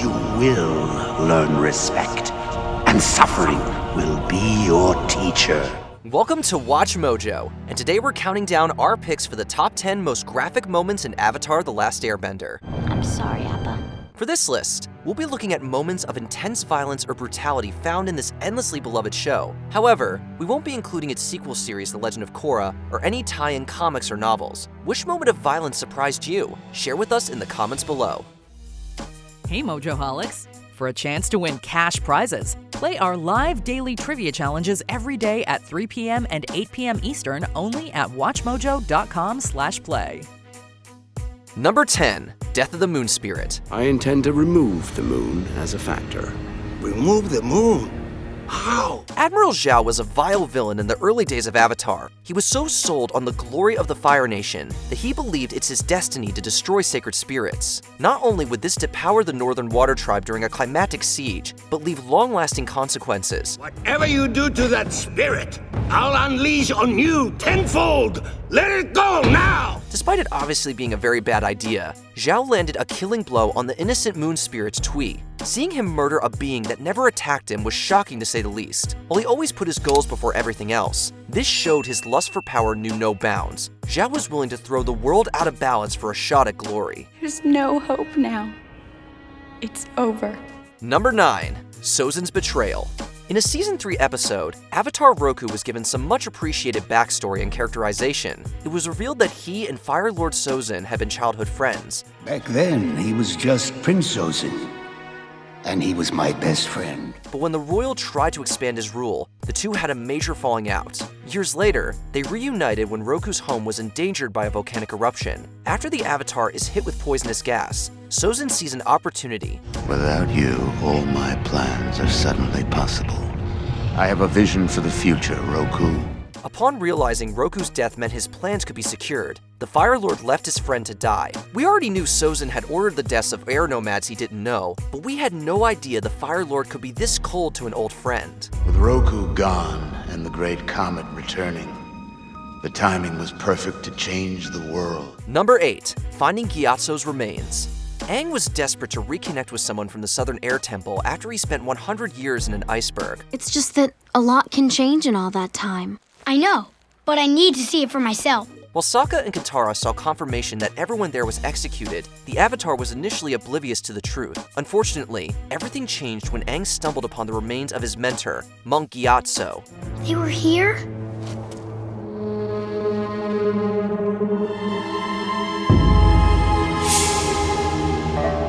you will learn respect, and suffering will be your teacher. Welcome to Watch Mojo, and today we're counting down our picks for the top 10 most graphic moments in Avatar: The Last Airbender. I'm sorry, Appa. For this list, we'll be looking at moments of intense violence or brutality found in this endlessly beloved show. However, we won't be including its sequel series, The Legend of Korra, or any tie-in comics or novels. Which moment of violence surprised you? Share with us in the comments below. Hey Mojoholics! For a chance to win cash prizes, play our live daily trivia challenges every day at 3 p.m. and 8 p.m. Eastern only at WatchMojo.com/play. Number 10. Death of the Moon Spirit. I intend to remove the moon as a factor. Remove the moon? How? Admiral Zhao was a vile villain in the early days of Avatar. He was so sold on the glory of the Fire Nation that he believed it's his destiny to destroy sacred spirits. Not only would this depower the Northern Water Tribe during a climactic siege, but leave long-lasting consequences. Whatever you do to that spirit, I'll unleash on you tenfold! Let it go now! Despite it obviously being a very bad idea, Zhao landed a killing blow on the innocent moon spirit's Tui. Seeing him murder a being that never attacked him was shocking to say the least. While he always put his goals before everything else, this showed his lust for power knew no bounds. Zhao was willing to throw the world out of balance for a shot at glory. There's no hope now. It's over. Number 9. Sozin's Betrayal. In a Season 3 episode, Avatar Roku was given some much appreciated backstory and characterization. It was revealed that he and Fire Lord Sozin had been childhood friends. Back then, he was just Prince Sozin, and he was my best friend. But when the royal tried to expand his rule, the two had a major falling out. Years later, they reunited when Roku's home was endangered by a volcanic eruption. After the Avatar is hit with poisonous gas, Sozin sees an opportunity. Without you, all my plans are suddenly possible. I have a vision for the future, Roku. Upon realizing Roku's death meant his plans could be secured, the Fire Lord left his friend to die. We already knew Sozin had ordered the deaths of air nomads he didn't know, but we had no idea the Fire Lord could be this cold to an old friend. With Roku gone and the great comet returning, the timing was perfect to change the world. Number 8. Finding Gyatso's remains. Aang was desperate to reconnect with someone from the Southern Air Temple after he spent 100 years in an iceberg. It's just that a lot can change in all that time. I know, but I need to see it for myself. While Sokka and Katara saw confirmation that everyone there was executed, the Avatar was initially oblivious to the truth. Unfortunately, everything changed when Aang stumbled upon the remains of his mentor, Monk Gyatso. They were here?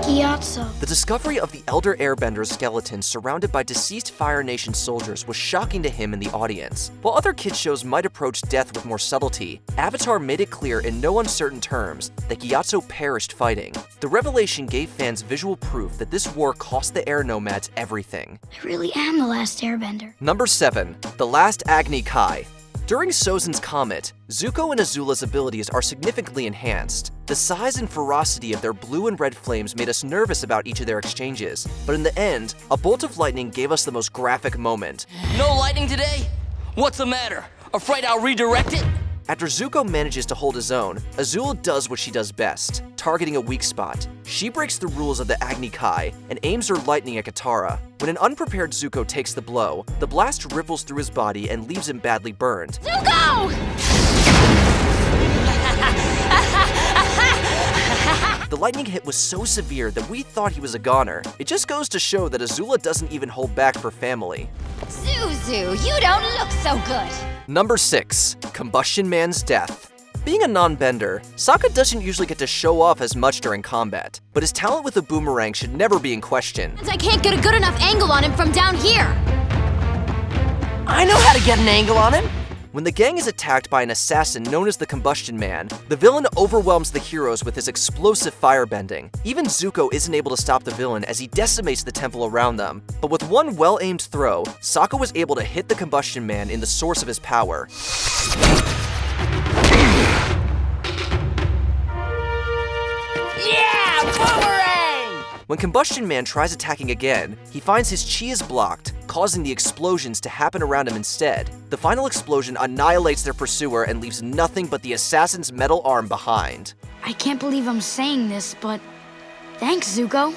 Gyatso. The discovery of the Elder Airbender's skeleton surrounded by deceased Fire Nation soldiers was shocking to him and the audience. While other kids shows might approach death with more subtlety, Avatar made it clear in no uncertain terms that Gyatso perished fighting. The revelation gave fans visual proof that this war cost the air nomads everything. I really am the last airbender. Number 7. The Last Agni Kai. During Sozin's Comet, Zuko and Azulas' abilities are significantly enhanced. The size and ferocity of their blue and red flames made us nervous about each of their exchanges, but in the end, a bolt of lightning gave us the most graphic moment. No lightning today? What's the matter? Afraid I'll redirect it? After Zuko manages to hold his own, Azula does what she does best, targeting a weak spot. She breaks the rules of the Agni Kai and aims her lightning at Katara. When an unprepared Zuko takes the blow, the blast ripples through his body and leaves him badly burned. Zuko! The lightning hit was so severe that we thought he was a goner. It just goes to show that Azula doesn't even hold back for family. Zuzu, you don't look so good. Number 6. Combustion Man's Death. Being a non-bender, Sokka doesn't usually get to show off as much during combat, but his talent with a boomerang should never be in question. I can't get a good enough angle on him from down here. I know how to get an angle on him! When the gang is attacked by an assassin known as the Combustion Man, the villain overwhelms the heroes with his explosive firebending. Even Zuko isn't able to stop the villain as he decimates the temple around them. But with one well-aimed throw, Sokka was able to hit the Combustion Man in the source of his power. Yeah! Boomerang! When Combustion Man tries attacking again, he finds his chi is blocked, causing the explosions to happen around him instead. The final explosion annihilates their pursuer and leaves nothing but the assassin's metal arm behind. I can't believe I'm saying this, but thanks, Zuko.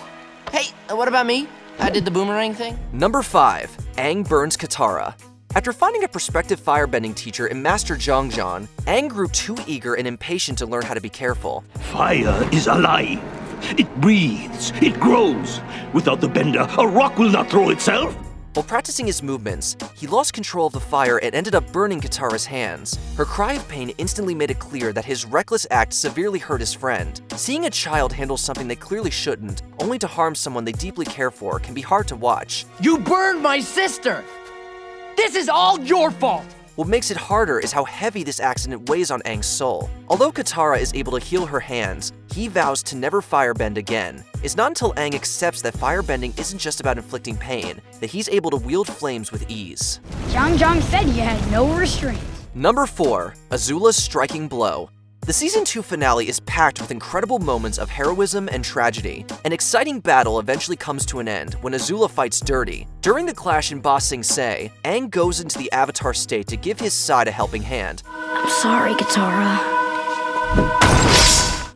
Hey, what about me? I did the boomerang thing. Number 5. Aang burns Katara. After finding a prospective firebending teacher in Master Zhangjian, Aang grew too eager and impatient to learn how to be careful. Fire is alive. It breathes. It grows. Without the bender, a rock will not throw itself. While practicing his movements, he lost control of the fire and ended up burning Katara's hands. Her cry of pain instantly made it clear that his reckless act severely hurt his friend. Seeing a child handle something they clearly shouldn't, only to harm someone they deeply care for, can be hard to watch. You burned my sister! This is all your fault! What makes it harder is how heavy this accident weighs on Aang's soul. Although Katara is able to heal her hands, he vows to never firebend again. It's not until Aang accepts that firebending isn't just about inflicting pain, that he's able to wield flames with ease. Zhang said you had no restraint. Number 4. Azula's striking blow. The Season 2 finale is packed with incredible moments of heroism and tragedy. An exciting battle eventually comes to an end when Azula fights Dirty. During the clash in Ba Sing Se, Aang goes into the Avatar state to give his side a helping hand. I'm sorry, Katara.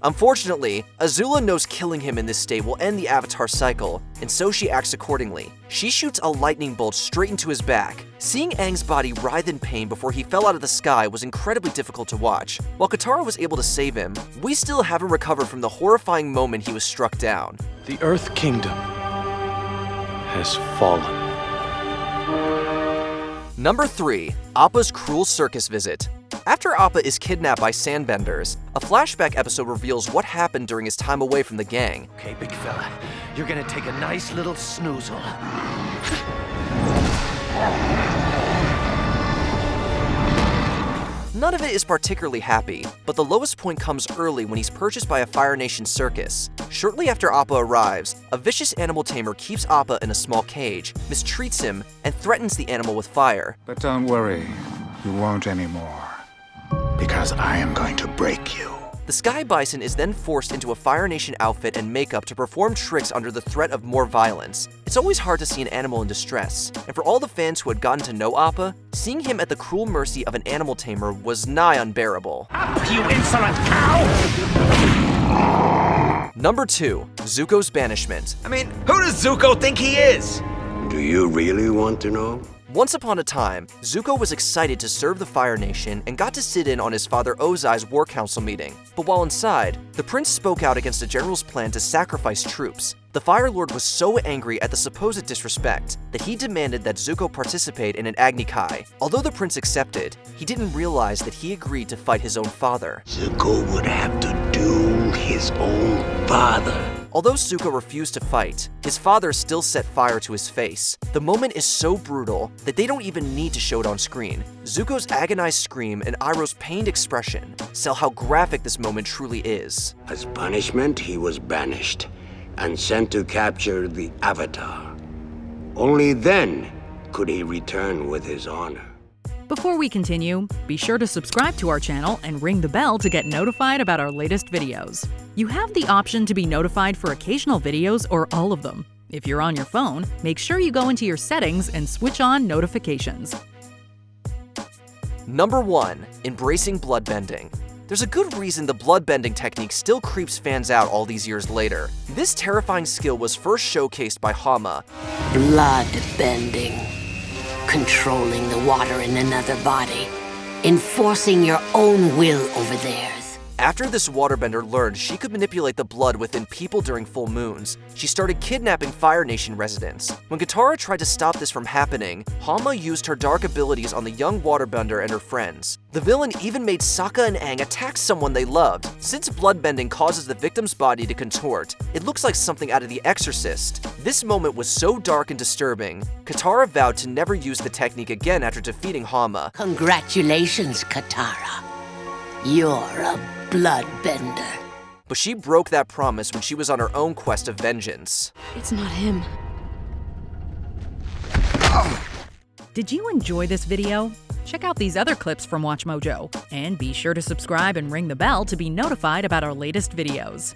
Unfortunately, Azula knows killing him in this state will end the Avatar cycle, and so she acts accordingly. She shoots a lightning bolt straight into his back. Seeing Aang's body writhe in pain before he fell out of the sky was incredibly difficult to watch. While Katara was able to save him, we still haven't recovered from the horrifying moment he was struck down. The Earth Kingdom has fallen. Number 3. Appa's cruel circus visit. After Appa is kidnapped by sandbenders, a flashback episode reveals what happened during his time away from the gang. Okay, big fella, you're gonna take a nice little snoozle. None of it is particularly happy, but the lowest point comes early when he's purchased by a Fire Nation circus. Shortly after Appa arrives, a vicious animal tamer keeps Appa in a small cage, mistreats him, and threatens the animal with fire. But don't worry, you won't anymore. Because I am going to break you. The Sky Bison is then forced into a Fire Nation outfit and makeup to perform tricks under the threat of more violence. It's always hard to see an animal in distress, and for all the fans who had gotten to know Appa, seeing him at the cruel mercy of an animal tamer was nigh unbearable. Up, you insolent cow! Number 2. Zuko's banishment. I mean, who does Zuko think he is? Do you really want to know? Once upon a time, Zuko was excited to serve the Fire Nation and got to sit in on his father Ozai's War Council meeting. But while inside, the prince spoke out against the general's plan to sacrifice troops. The Fire Lord was so angry at the supposed disrespect that he demanded that Zuko participate in an Agni Kai. Although the prince accepted, he didn't realize that he agreed to fight his own father. Zuko would have to duel his own father. Although Zuko refused to fight, his father still set fire to his face. The moment is so brutal that they don't even need to show it on screen. Zuko's agonized scream and Iroh's pained expression sell how graphic this moment truly is. As punishment, he was banished and sent to capture the Avatar. Only then could he return with his honor. Before we continue, be sure to subscribe to our channel and ring the bell to get notified about our latest videos. You have the option to be notified for occasional videos or all of them. If you're on your phone, make sure you go into your settings and switch on notifications. Number 1. Embracing bloodbending. There's a good reason the bloodbending technique still creeps fans out all these years later. This terrifying skill was first showcased by Hama. Bloodbending. Controlling the water in another body. Enforcing your own will over theirs. After this waterbender learned she could manipulate the blood within people during full moons, she started kidnapping Fire Nation residents. When Katara tried to stop this from happening, Hama used her dark abilities on the young waterbender and her friends. The villain even made Sokka and Aang attack someone they loved. Since bloodbending causes the victim's body to contort, it looks like something out of The Exorcist. This moment was so dark and disturbing, Katara vowed to never use the technique again after defeating Hama. Congratulations, Katara. You're a bloodbender. But she broke that promise when she was on her own quest of vengeance. It's not him. Did you enjoy this video? Check out these other clips from WatchMojo, and be sure to subscribe and ring the bell to be notified about our latest videos.